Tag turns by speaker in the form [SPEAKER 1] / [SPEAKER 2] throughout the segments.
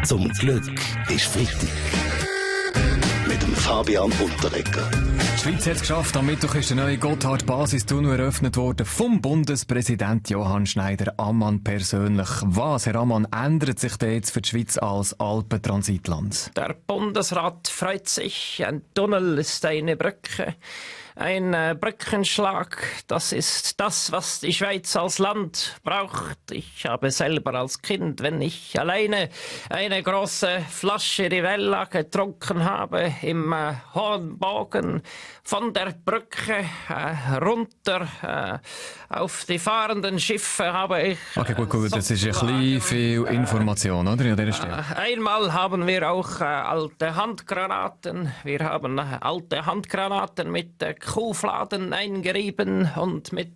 [SPEAKER 1] Zum Glück ist Freitag. Mit dem Fabian Unterreger.
[SPEAKER 2] Die Schweiz hat es geschafft. Am Mittwoch ist der neue Gotthard-Basistunnel eröffnet worden vom Bundespräsident Johann Schneider-Ammann persönlich. Was, Herr Ammann, ändert sich denn jetzt für die Schweiz als Alpentransitland?
[SPEAKER 3] Der Bundesrat freut sich. Ein Tunnel ist eine Brücke. Ein Brückenschlag, das ist das, was die Schweiz als Land braucht. Ich habe selber als Kind, wenn ich alleine eine große Flasche Rivella getrunken habe, im hohen Bogen von der Brücke runter auf die fahrenden Schiffe habe ich...
[SPEAKER 2] Okay, gut, das ist ein bisschen viel Information, oder? An dieser Stelle.
[SPEAKER 3] Einmal haben wir auch alte Handgranaten. Wir haben alte Handgranaten mit Kuhfladen eingerieben und mit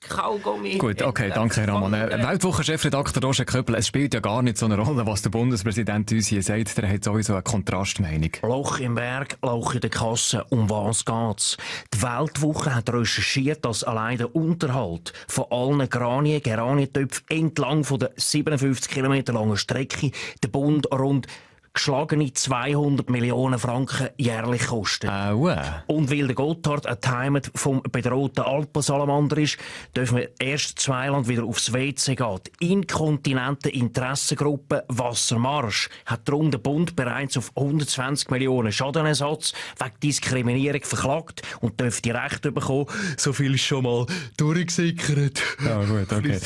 [SPEAKER 3] Kaugummi.
[SPEAKER 2] Gut, okay, danke, Herr Ammann. Weltwochen-Chefredakteur Roger Köppel, es spielt ja gar nicht so eine Rolle, was der Bundespräsident uns hier sagt. Der hat sowieso eine Kontrastmeinung.
[SPEAKER 4] Loch im Berg, Loch in der Kasse. Um was geht's? Die Weltwoche hat recherchiert, dass allein der Unterhalt von allen Geranientöpfen entlang von der 57 Kilometer langen Strecke der Bund rund geschlagene 200 Millionen Franken jährlich kostet. Und weil der Gotthard ein Heimat vom bedrohten Alpensalamander ist, dürfen wir erst Zweiland wieder aufs WC gehen. Die inkontinente Interessengruppe Wassermarsch hat darum den Bund bereits auf 120 Millionen Schadenersatz wegen Diskriminierung verklagt und dürfte Recht bekommen. So viel ist schon mal durchgesickert.
[SPEAKER 2] Ja, gut, okay.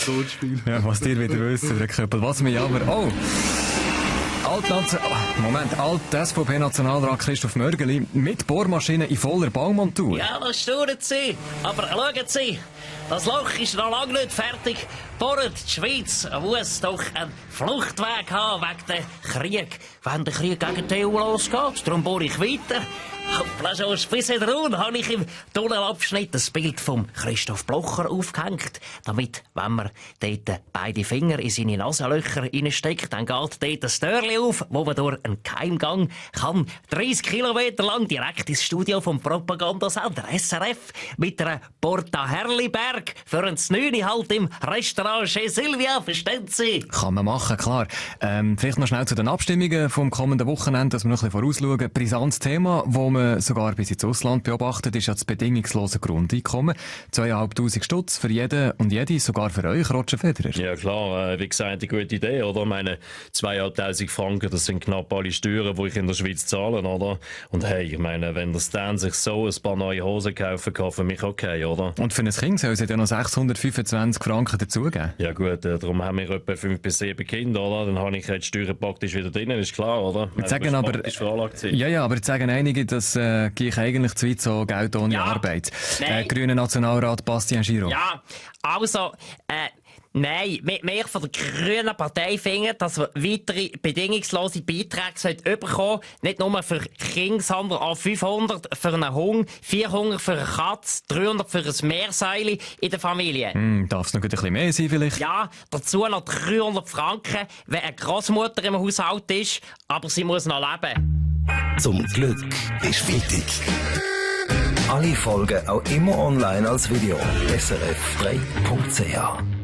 [SPEAKER 2] Ja, was ihr wieder wisst, Herr Köppel. Was wir aber... Alt-SVP-Nationalrat Christoph Mörgeli mit Bohrmaschine in voller Baumontur.
[SPEAKER 3] Ja, das staunen Sie. Aber schauen Sie, das Loch ist noch lange nicht fertig. Die Schweiz muss doch einen Fluchtweg haben wegen dem Krieg. Wenn der Krieg gegen die EU losgeht, darum bohre ich weiter. Bis Ruhn habe ich im Tunnelabschnitt das Bild von Christoph Blocher aufgehängt, damit, wenn man dort beide Finger in seine Nasenlöcher reinsteckt, dann geht dort ein Türchen auf, wo man durch einen Geheimgang kann 30 Kilometer lang direkt ins Studio vom Propagandasender SRF mit einer Porta Herliberg für ein 9 halt im Restaurant Chez Sylvia, verstehen Sie?
[SPEAKER 2] Kann man machen, klar. Vielleicht noch schnell zu den Abstimmungen vom kommenden Wochenende, dass wir noch ein bisschen vorausschauen. Brisantes Thema, wo man sogar bis ins Ausland beobachtet, ist ja das bedingungslose Grundeinkommen. 2'500 Stutz für jeden und jede, sogar für euch, Roger Federer.
[SPEAKER 5] Ja klar, wie gesagt, eine gute Idee, oder? Meine 2'500 Franken, das sind knapp alle Steuern, die ich in der Schweiz zahle, oder? Und hey, ich meine, wenn der Stan sich so ein paar neue Hosen kaufen kann, für mich okay, oder?
[SPEAKER 2] Und für ein Kind soll es ja noch 625 Franken dazugeben.
[SPEAKER 5] Ja gut, darum haben wir etwa 5 bis 7 Kinder, oder? Dann habe ich jetzt Steuern praktisch wieder drin, ist klar, oder?
[SPEAKER 2] Jetzt sagen aber, aber jetzt sagen einige, dass gehe ich eigentlich zu weit, so Geld ohne Arbeit. Grüner Nationalrat Bastien Giraud.
[SPEAKER 3] Ja, also, nein, wir von der Grünen Partei finden, dass wir weitere bedingungslose Beiträge bekommen, nicht nur für Kinder, sondern auch 500 für einen Hund, 400 für eine Katze, 300 für ein Meersäule in der Familie.
[SPEAKER 2] Darf es noch ein bisschen mehr sein vielleicht?
[SPEAKER 3] Ja, dazu noch 300 Franken, wenn eine Großmutter im Haushalt ist, aber sie muss noch leben.
[SPEAKER 1] Zum Glück ist Freitag. Alle Folgen auch immer online als Video. srf3.ch